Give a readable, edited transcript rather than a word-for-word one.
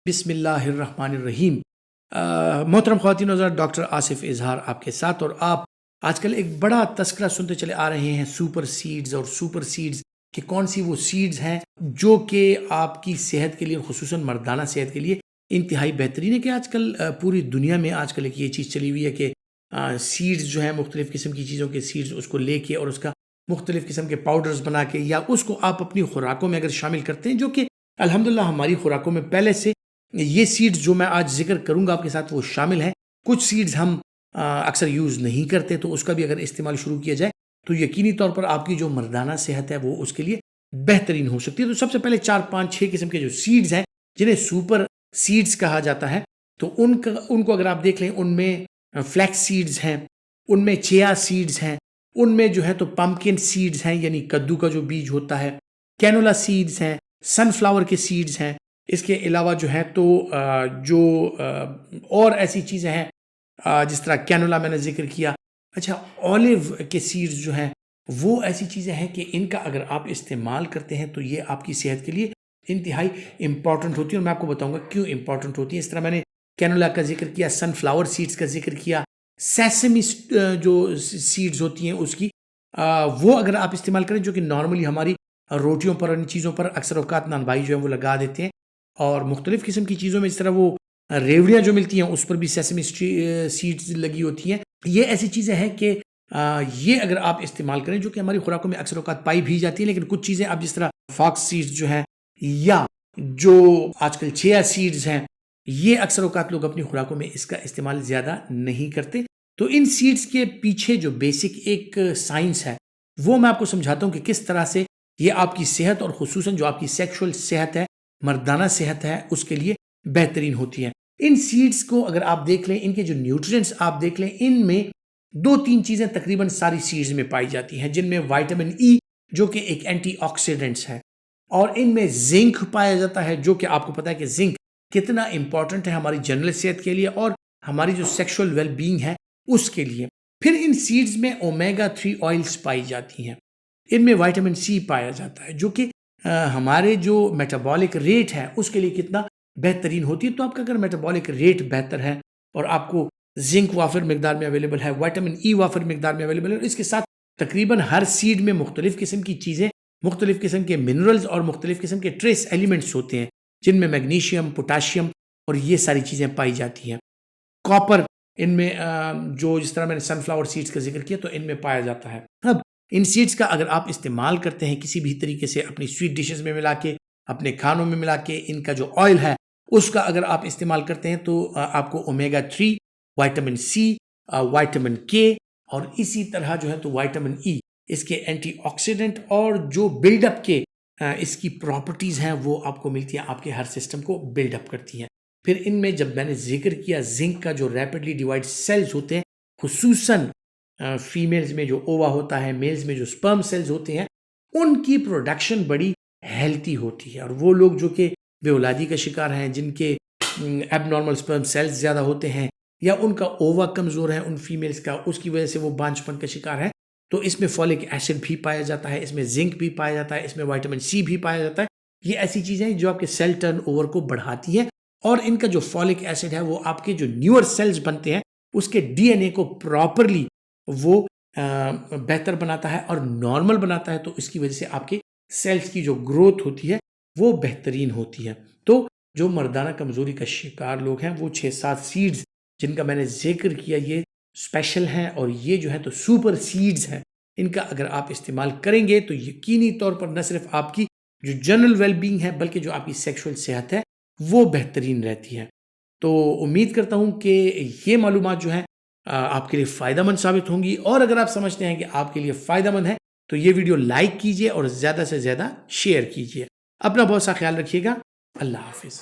بسم اللہ الرحمن الرحیم۔ محترم خواتین و حضرات، ڈاکٹر آصف اظہار آپ کے ساتھ، اور آپ آج کل ایک بڑا تذکرہ سنتے چلے آ رہے ہیں سپر سیڈز اور سپر سیڈز کہ کون سی وہ سیڈز ہیں جو کہ آپ کی صحت کے لیے، خصوصاً مردانہ صحت کے لیے انتہائی بہترین ہے۔ کہ آج کل پوری دنیا میں آج کل ایک یہ چیز چلی ہوئی ہے کہ سیڈز جو ہیں، مختلف قسم کی چیزوں کے سیڈز، اس کو لے کے اور اس کا مختلف قسم کے پاؤڈرز بنا کے، یا اس کو آپ اپنی خوراکوں میں اگر شامل کرتے ہیں، جو کہ الحمدللہ ہماری خوراکوں میں پہلے سے یہ سیڈز جو میں آج ذکر کروں گا آپ کے ساتھ وہ شامل ہیں۔ کچھ سیڈز ہم اکثر یوز نہیں کرتے، تو اس کا بھی اگر استعمال شروع کیا جائے تو یقینی طور پر آپ کی جو مردانہ صحت ہے وہ اس کے لیے بہترین ہو سکتی ہے۔ تو سب سے پہلے 4 5 6 قسم کے جو سیڈز ہیں جنہیں سپر سیڈز کہا جاتا ہے، تو ان کو اگر آپ دیکھ لیں، ان میں فلیکس سیڈز ہیں، ان میں چیا سیڈز ہیں، ان میں جو ہے تو پمپکن سیڈز ہیں، یعنی کدو کا جو بیج ہوتا ہے، کینولا سیڈز ہیں، سن فلاور کے سیڈز ہیں۔ اس کے علاوہ جو ہے تو اور ایسی چیزیں ہیں جس طرح کینولا میں نے ذکر کیا۔ اچھا، اولیو کے سیڈز جو ہیں وہ ایسی چیزیں ہیں کہ ان کا اگر آپ استعمال کرتے ہیں تو یہ آپ کی صحت کے لیے انتہائی امپورٹنٹ ہوتی ہے، اور میں آپ کو بتاؤں گا کیوں امپورٹنٹ ہوتی ہے۔ اس طرح میں نے کینولا کا ذکر کیا، سن فلاور سیڈز کا ذکر کیا، سیسمی جو سیڈز ہوتی ہیں اس کی وہ اگر آپ استعمال کریں، جو کہ نارملی ہماری روٹیوں پر، ان چیزوں پر اکثر اوقات نان بھائی جو ہیں وہ لگا دیتے ہیں، اور مختلف قسم کی چیزوں میں جس طرح وہ ریوڑیاں جو ملتی ہیں اس پر بھی سیسمی سیڈز لگی ہوتی ہیں۔ یہ ایسی چیزیں ہیں کہ یہ اگر آپ استعمال کریں، جو کہ ہماری خوراکوں میں اکثر اوقات پائی بھی جاتی ہیں، لیکن کچھ چیزیں اب جس طرح فاکس سیڈز جو ہیں، یا جو آج کل چیا سیڈز ہیں، یہ اکثر اوقات لوگ اپنی خوراکوں میں اس کا استعمال زیادہ نہیں کرتے۔ تو ان سیڈز کے پیچھے جو بیسک ایک سائنس ہے وہ میں آپ کو سمجھاتا ہوں کہ کس طرح سے یہ آپ کی صحت، اور خصوصاً جو آپ کی سیکشول صحت ہے، مردانہ صحت ہے، اس کے لیے بہترین ہوتی ہے۔ ان سیڈز کو اگر آپ دیکھ لیں، ان کے جو نیوٹرینٹس آپ دیکھ لیں، ان میں 2-3 چیزیں تقریباً ساری سیڈز میں پائی جاتی ہیں، جن میں وائٹامن ای جو کہ ایک اینٹی آکسیڈنٹس ہے، اور ان میں زنک پایا جاتا ہے، جو کہ آپ کو پتا ہے کہ زنک کتنا امپورٹنٹ ہے ہماری جنرل صحت کے لیے اور ہماری جو سیکشول ویل بینگ ہے اس کے لیے۔ پھر ان سیڈز میں اومیگا 3 آئلز پائی جاتی ہیں، ان میں وائٹامن سی پایا جاتا ہے، جو کہ ہمارے جو میٹابولک ریٹ ہے اس کے لیے کتنا بہترین ہوتی ہے۔ تو آپ کا اگر میٹابولک ریٹ بہتر ہے اور آپ کو زنک وافر مقدار میں اویلیبل ہے، وائٹامن ای وافر مقدار میں اویلیبل ہے، اور اس کے ساتھ تقریباً ہر سیڈ میں مختلف قسم کی چیزیں، مختلف قسم کے منرلز اور مختلف قسم کے ٹریس ایلیمنٹس ہوتے ہیں، جن میں میگنیشیم، پوٹاشیم اور یہ ساری چیزیں پائی جاتی ہیں۔ کاپر ان میں جو جس طرح میں نے سن فلاور سیڈز کا ذکر کیا تو ان میں پایا جاتا ہے۔ اب ان سیڈز کا اگر آپ استعمال کرتے ہیں کسی بھی طریقے سے، اپنی سویٹ ڈشز میں ملا کے، اپنے کھانوں میں ملا کے، ان کا جو آئل ہے اس کا اگر آپ استعمال کرتے ہیں تو آپ کو اومیگا 3، وائٹامن سی، وائٹامن کے، اور اسی طرح جو ہے تو وائٹامن ای، اس کے اینٹی آکسیڈنٹ اور جو بلڈ اپ کے اس کی پراپرٹیز ہیں وہ آپ کو ملتی ہیں، آپ کے ہر سسٹم کو بلڈ اپ کرتی ہیں۔ پھر ان میں جب میں نے ذکر کیا زنک کا، جو ریپڈلی ڈیوائڈ سیلز ہوتے ہیں، خصوصاً فیمیلز میں جو اووا ہوتا ہے، میلز میں جو سپرم سیلز ہوتے ہیں، ان کی پروڈکشن بڑی ہیلتھی ہوتی ہے، اور وہ لوگ جو کہ بے اولادی کا شکار ہیں، جن کے ایب نارمل سپرم سیلز زیادہ ہوتے ہیں، یا ان کا اووا کمزور ہے ان فیمیلز کا، اس کی وجہ سے وہ بانجھپن کا شکار ہے، تو اس میں فولک ایسڈ بھی پایا جاتا ہے، اس میں زنک بھی پایا جاتا ہے، اس میں وائٹامن سی بھی پایا جاتا ہے۔ یہ ایسی چیزیں ہیں جو آپ کے سیل ٹرن اوور کو بڑھاتی ہیں، اور ان کا جو فولک ایسڈ ہے وہ آپ کے جو نیور سیلز بنتے ہیں اس کے ڈی این اے کو پراپرلی وہ بہتر بناتا ہے اور نارمل بناتا ہے، تو اس کی وجہ سے آپ کے سیلز کی جو گروتھ ہوتی ہے وہ بہترین ہوتی ہے۔ تو جو مردانہ کمزوری کا شکار لوگ ہیں، وہ 6-7 سیڈز جن کا میں نے ذکر کیا یہ اسپیشل ہیں، اور یہ جو ہے تو سپر سیڈز ہیں، ان کا اگر آپ استعمال کریں گے تو یقینی طور پر نہ صرف آپ کی جو جنرل ویل بینگ ہے بلکہ جو آپ کی سیکشول صحت ہے وہ بہترین رہتی ہے۔ تو امید کرتا ہوں کہ یہ معلومات جو ہیں آپ کے لیے فائدہ مند ثابت ہوں گی، اور اگر آپ سمجھتے ہیں کہ آپ کے لیے فائدہ مند ہے تو یہ ویڈیو لائک کیجئے اور زیادہ سے زیادہ شیئر کیجئے۔ اپنا بہت سا خیال رکھیے گا۔ اللہ حافظ۔